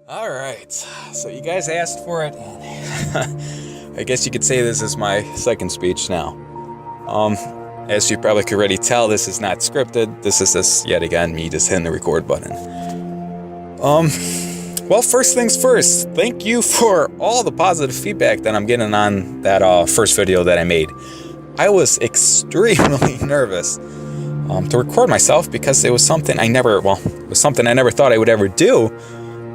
All right, so you guys asked for it, and I guess you could say this is my second speech now. As you probably could already tell, this is not scripted. This is just, yet again, me just hitting the record button. Well, first things first, thank you for all the positive feedback that I'm getting on that first video that I made. I was extremely nervous to record myself because it was something I never thought I would ever do.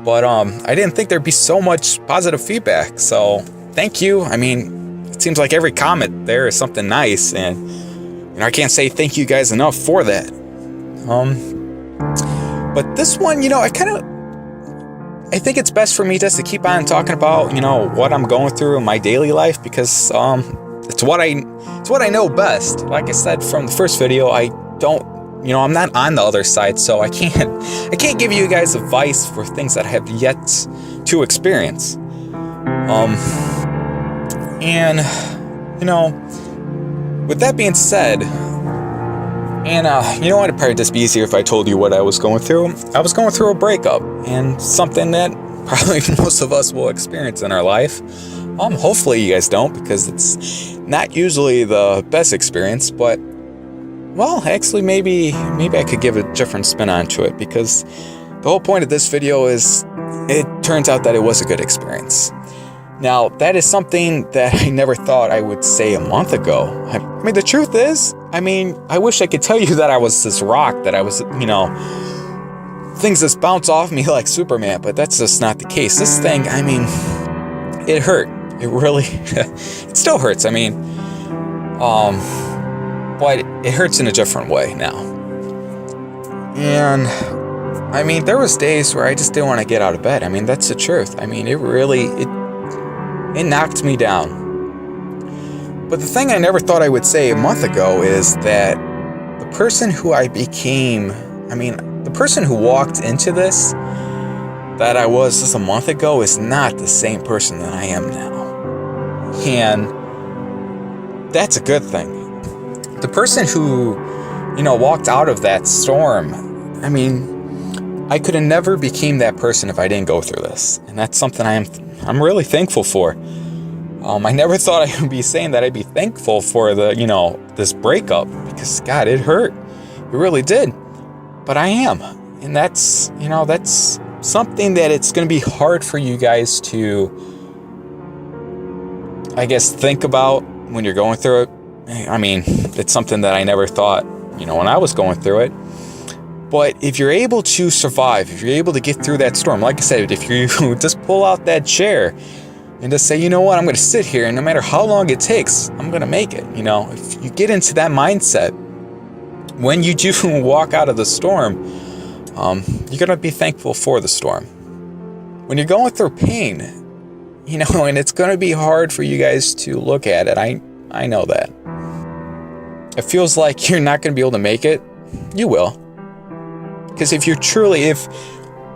But I didn't think there'd be so much positive feedback. So thank you. I mean, it seems like every comment there is something nice, and I can't say thank you guys enough for that. But this one, I think it's best for me just to keep on talking about, what I'm going through in my daily life, because it's what I know best. Like I said from the first video, I'm not on the other side, so I can't give you guys advice for things that I have yet to experience. With that being said, it'd probably just be easier if I told you what I was going through. I was going through a breakup, and something that probably most of us will experience in our life. Hopefully you guys don't, because it's not usually the best experience, but well, actually, maybe I could give a different spin onto it, because the whole point of this video is it turns out that it was a good experience. Now, that is something that I never thought I would say a month ago. I mean, the truth is, I wish I could tell you that I was this rock, that I was, things just bounce off me like Superman, but that's just not the case. This thing, it hurt. It really, it still hurts. But it hurts in a different way now. And, there was days where I just didn't want to get out of bed. That's the truth. It knocked me down. But the thing I never thought I would say a month ago is that the person who I became, the person who walked into this that I was just a month ago is not the same person that I am now. And that's a good thing. The person who, walked out of that storm, I could have never became that person if I didn't go through this. And that's something I'm really thankful for. I never thought I would be saying that I'd be thankful for this breakup, because God, it hurt. It really did. But I am. And that's something that it's going to be hard for you guys to, think about when you're going through it. It's something that I never thought, when I was going through it. But if you're able to survive, if you're able to get through that storm, like I said, if you just pull out that chair and just say, you know what, I'm going to sit here, and no matter how long it takes, I'm going to make it. If you get into that mindset, when you do walk out of the storm, you're going to be thankful for the storm. When you're going through pain, and it's going to be hard for you guys to look at it. I know that. It feels like you're not going to be able to make it. You will. Because if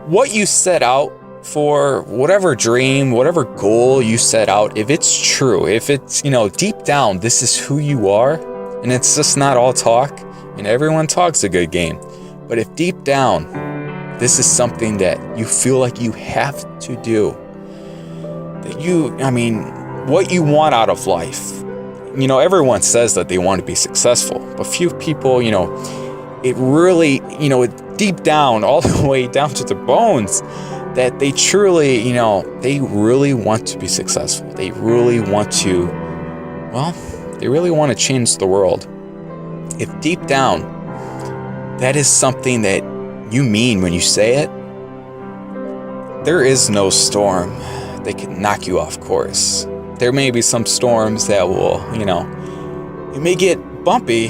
what you set out for, whatever dream, whatever goal you set out, if it's true, if it's, deep down, this is who you are, and it's just not all talk, and everyone talks a good game. But if deep down, this is something that you feel like you have to do, that what you want out of life. Everyone says that they want to be successful, but few people, it really, deep down, all the way down to the bones, that they truly, they really want to be successful. They really want to, they really want to change the world. If deep down, that is something that you mean when you say it, there is no storm that can knock you off course. There may be some storms that will, you may get bumpy.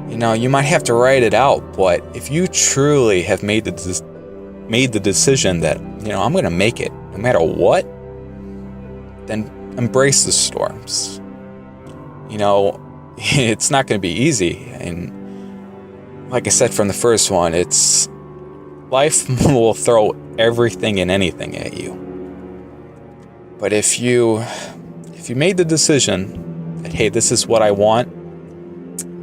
You might have to ride it out. But if you truly have made the decision that, I'm going to make it no matter what, then embrace the storms. It's not going to be easy. And like I said from the first one, life will throw everything and anything at you. But if you made the decision that, hey, this is what I want,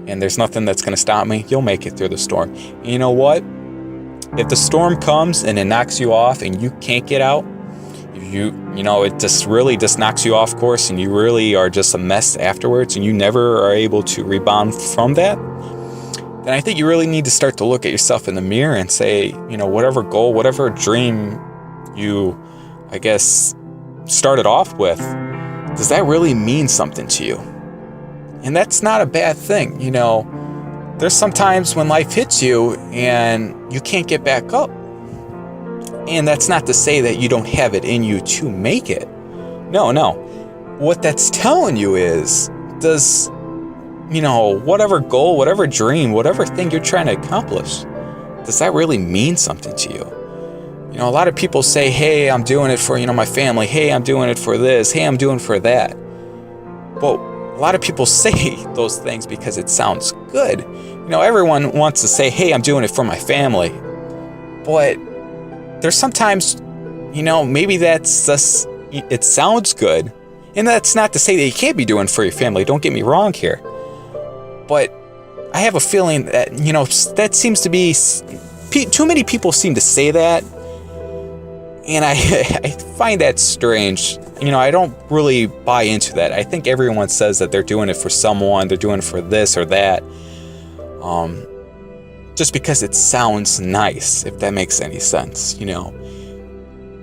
and there's nothing that's going to stop me, you'll make it through the storm. And you know what? if the storm comes and it knocks you off and you can't get out, it just knocks you off course and you really are just a mess afterwards and you never are able to rebound from that, then I think you really need to start to look at yourself in the mirror and say, whatever goal, whatever dream you, I guess, started off with, does that really mean something to you? And that's not a bad thing. There's sometimes when life hits you and you can't get back up. And that's not to say that you don't have it in you to make it. No. What that's telling you is, does, whatever goal, whatever dream, whatever thing you're trying to accomplish, does that really mean something to you? A lot of people say, hey, I'm doing it for, my family. Hey, I'm doing it for this. Hey, I'm doing it for that. Well, a lot of people say those things because it sounds good. Everyone wants to say, hey, I'm doing it for my family. But there's sometimes, maybe that's just, it sounds good. And that's not to say that you can't be doing it for your family. Don't get me wrong here. But I have a feeling that, that seems to be, too many people seem to say that. And I find that strange. I don't really buy into that. I think everyone says that they're doing it for someone, they're doing it for this or that. Just because it sounds nice, if that makes any sense,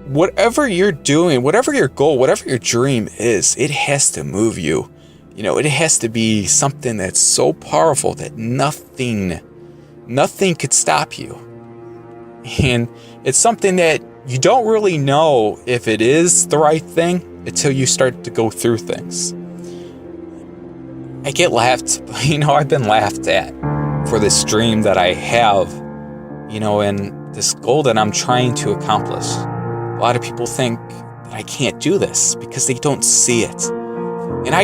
Whatever you're doing, whatever your goal, whatever your dream is, it has to move you. It has to be something that's so powerful that nothing could stop you. And it's something that you don't really know if it is the right thing until you start to go through things. I get laughed, I've been laughed at for this dream that I have, and this goal that I'm trying to accomplish. A lot of people think that I can't do this because they don't see it. And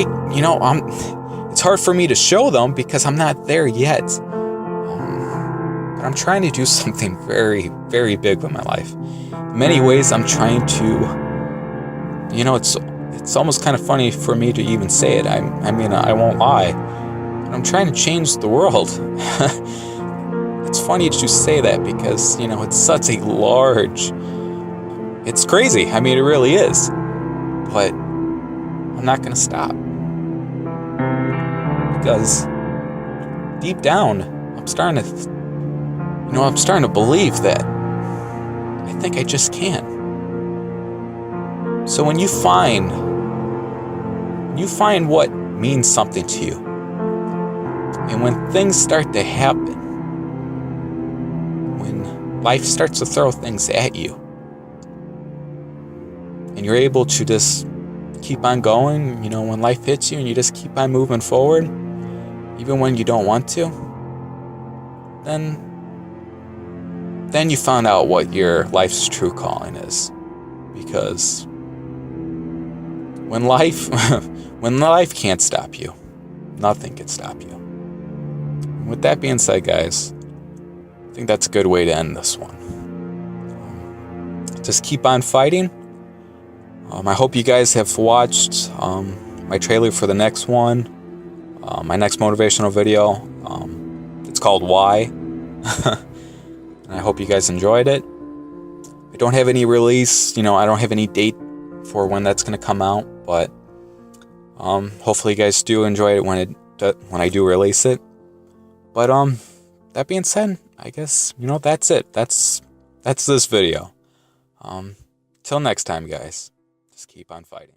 it's hard for me to show them because I'm not there yet. But I'm trying to do something very, very big with my life. In many ways, I'm trying to, it's almost kind of funny for me to even say it. I won't lie. But I'm trying to change the world. It's funny to say that because, it's such a large, it's crazy. It really is. But I'm not going to stop. Because deep down, I'm starting to believe that I think I just can. So when you find what means something to you, and when things start to happen, when life starts to throw things at you, and you're able to just keep on going, when life hits you and you just keep on moving forward, even when you don't want to, then you found out what your life's true calling is. Because when life can't stop you, nothing can stop you. With that being said, guys, I think that's a good way to end this one. Just keep on fighting. I hope you guys have watched my trailer for the next one, my next motivational video. It's called Why. And I hope you guys enjoyed it. I don't have any release, I don't have any date for when that's going to come out, but hopefully you guys do enjoy it when I do release it. But that being said, I guess, that's it. That's this video. Till next time, guys. Just keep on fighting.